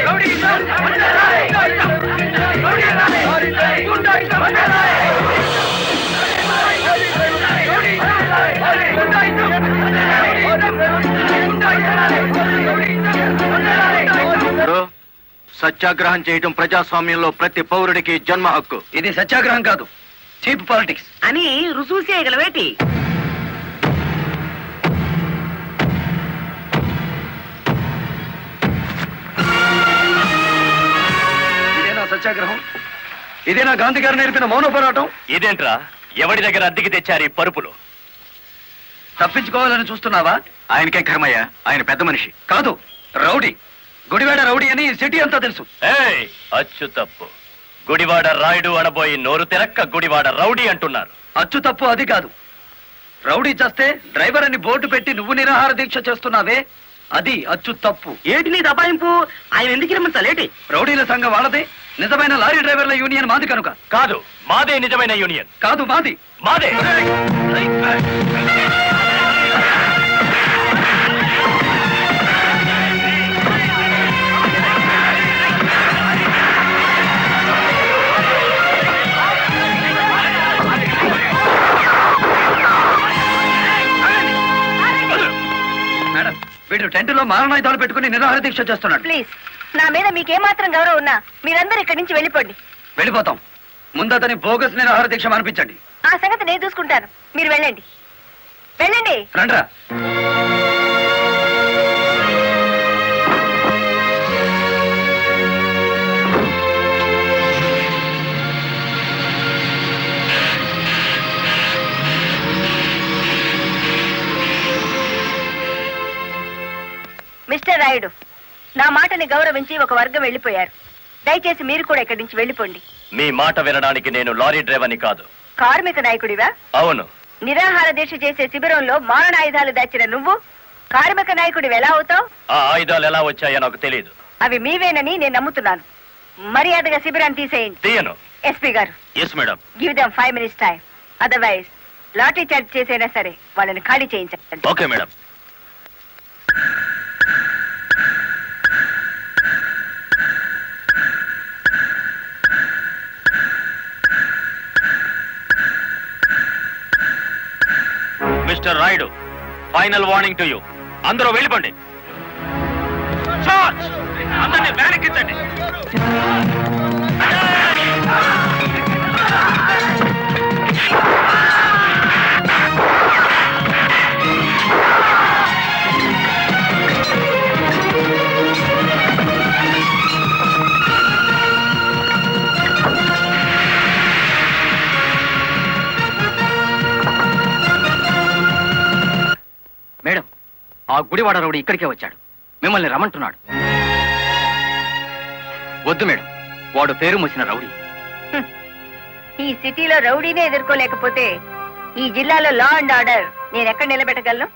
rowdyism, సత్యాగ్రహం చేయటం ప్రజాస్వామ్యంలో ప్రతి పౌరుడికి జన్మ హక్కు. ఇది సత్యాగ్రహం కాదు, చీప్ పాలిటిక్స్. అని రుజువు చేయగలవేటి? ఇదేనా సత్యాగ్రహం? ఇదేనా గాంధీ గారు నేర్పిన మౌన పోరాటం? ఇదేంట్రా, ఎవడి దగ్గర అద్దెకి తెచ్చారు ఈ పరుపులు? తప్పించుకోవాలని చూస్తున్నావా? ఆయనకేం కర్మయ్య, ఆయన పెద్ద మనిషి. కాదు, రౌడీ. గుడివాడ రౌడీ అని సిటీ అంతా తెలుసు. ఏయ్, అచ్చు తప్పు. గుడివాడ రాయుడు అనబోయి నోరు తెరక్క గుడివాడ రౌడీ అంటున్నారు. అచ్చు తప్పు అది కాదు. రౌడీ చేస్తే డ్రైవర్ అని బోర్డు పెట్టి నువ్వు నిరాహార దీక్ష చేస్తున్నావే, అది అచ్చు తప్పు. ఏటి నీ దబాయింపు? ఆయన ఎందుకు రమ్మంటాలేటి? రౌడీల సంఘం వాళ్ళదే, నిజమైన లారీ డ్రైవర్ల యూనియన్ మాది కనుక. కాదు, మాదే నిజమైన యూనియన్. కాదు, మాది. మాదే. మేడం, వీడు టెంట్లో మారణాయుధాలు పెట్టుకుని నిరాహార దీక్ష చేస్తున్నాడు. ప్లీజ్, నా మీద మీకేమాత్రం గౌరవం ఉన్నా మీరందరూ ఇక్కడి నుంచి వెళ్ళిపోండి. వెళ్ళిపోతాం. ముందు అతని బోగస్ నిరాహార దీక్ష మానిపించండి. ఆ సంగతి నేను చూసుకుంటాను, మీరు వెళ్ళండి. వెళ్ళండి. రండ్రా. మిస్టర్ రాయుడు, నా మాటని గౌరవించి ఒక వర్గం వెళ్ళిపోయారు. దయచేసి మీరు కూడా ఇక్కడి నుంచి వెళ్ళిపోండి. మీ మాట వినడానికి నేను లారీ డ్రైవర్ని కాదు. కార్మిక నాయకుడివా? అవును. నిరాహార దీక్ష చేసే శిబిరంలో మారణాయుధాలు దాచిన నువ్వు కార్మిక నాయకుడివి ఎలా అవుతావు? ఆ ఆయుధాలు ఎలా వచ్చాయో నాకు తెలియదు. అవి మీవేనని నేను నమ్ముతున్నాను. మర్యాదగా శిబిరాన్ని తీసేయండి. తీయను. ఎస్పీ గారు, yes madam. Give them 5 minutes time. Otherwise lathi charge చేసైనా సరే వాళ్ళని ఖాళీ చేయించండి. Okay madam. Mister Rayudu, final warning to you. అందరూ వెళ్ళిపోండి. చార్జ్! అందరినీ వెనక్కించండి. మేడం, ఆ గుడివాడ రౌడీ ఇక్కడికే వచ్చాడు. మిమ్మల్ని రమ్మంటున్నాడు. వద్దు మేడం, వాడు పేరు మోసిన రౌడీ. ఈ సిటీలో రౌడీనే ఎదుర్కోలేకపోతే ఈ జిల్లాలో లా అండ్ ఆర్డర్ నేను ఎక్కడ నిలబెట్టగలను?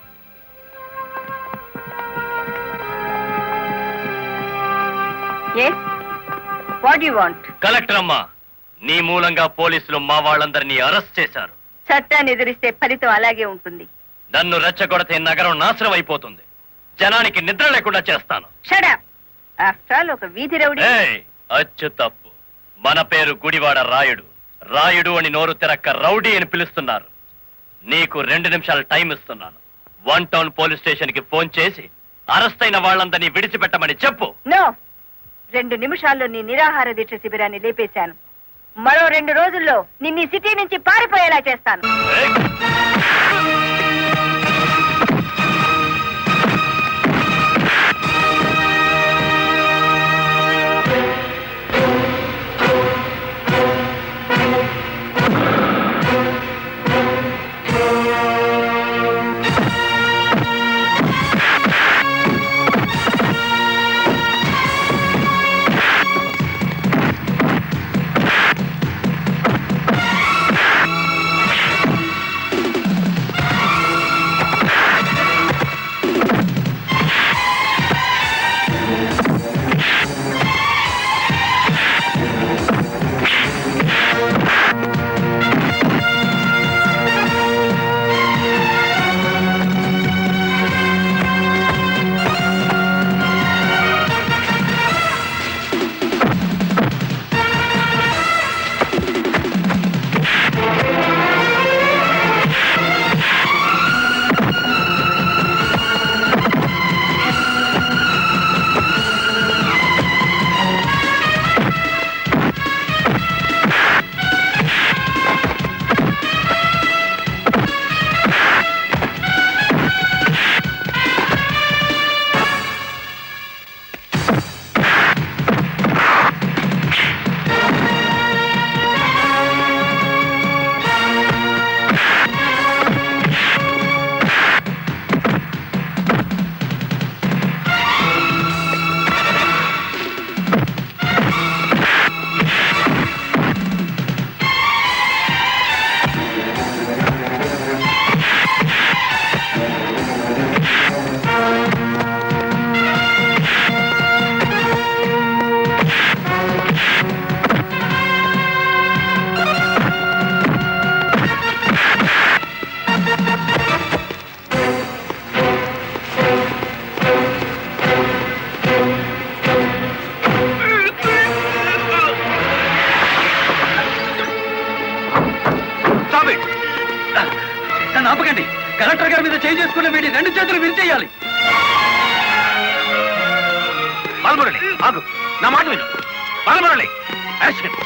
Yes, what you want? Collector అమ్మా, నీ మూలంగా పోలీసులు మా వాళ్ళందరినీ అరెస్ట్ చేశారు. చట్టాన్ని ఎదిరిస్తే ఫలితం అలాగే ఉంటుంది. నన్ను రెచ్చగొడితే నగరం నాశనం అయిపోతుంది. జనానికి నిద్ర లేకుండా చేస్తాను. Shut up. ఆఫ్టర్ ఆల్ ఒక వీధి రౌడీ. ఏయ్, అచ్చు తప్పు. మన పేరు గుడివాడ రాయుడు. రాయుడు అని నోరు తెరక్క రౌడీ అని పిలుస్తున్నారు. నీకు 2 నిమిషాలు టైం ఇస్తున్నాను. 1 టౌన్ పోలీస్ స్టేషన్ కి ఫోన్ చేసి అరెస్ట్ అయిన వాళ్ళందరినీ విడిచిపెట్టమని చెప్పు. నో, 2 నిమిషాల్లో నీ నిరాహార దీక్ష శిబిరాన్ని లేపేశాను. మరో 2 రోజుల్లో నిన్ను ఈ సిటీ నుంచి పారిపోయేలా చేస్తాను. ఏయ్! Stop it. నన్ను ఆపకండి. కలెక్టర్ గారి మీద చేయి చేసుకున్న వీడి 2 చేతులు విరిచేయాలి. బాలమురళి ఆగు, నా మాట విను. బాలమురళి, యాక్షన్.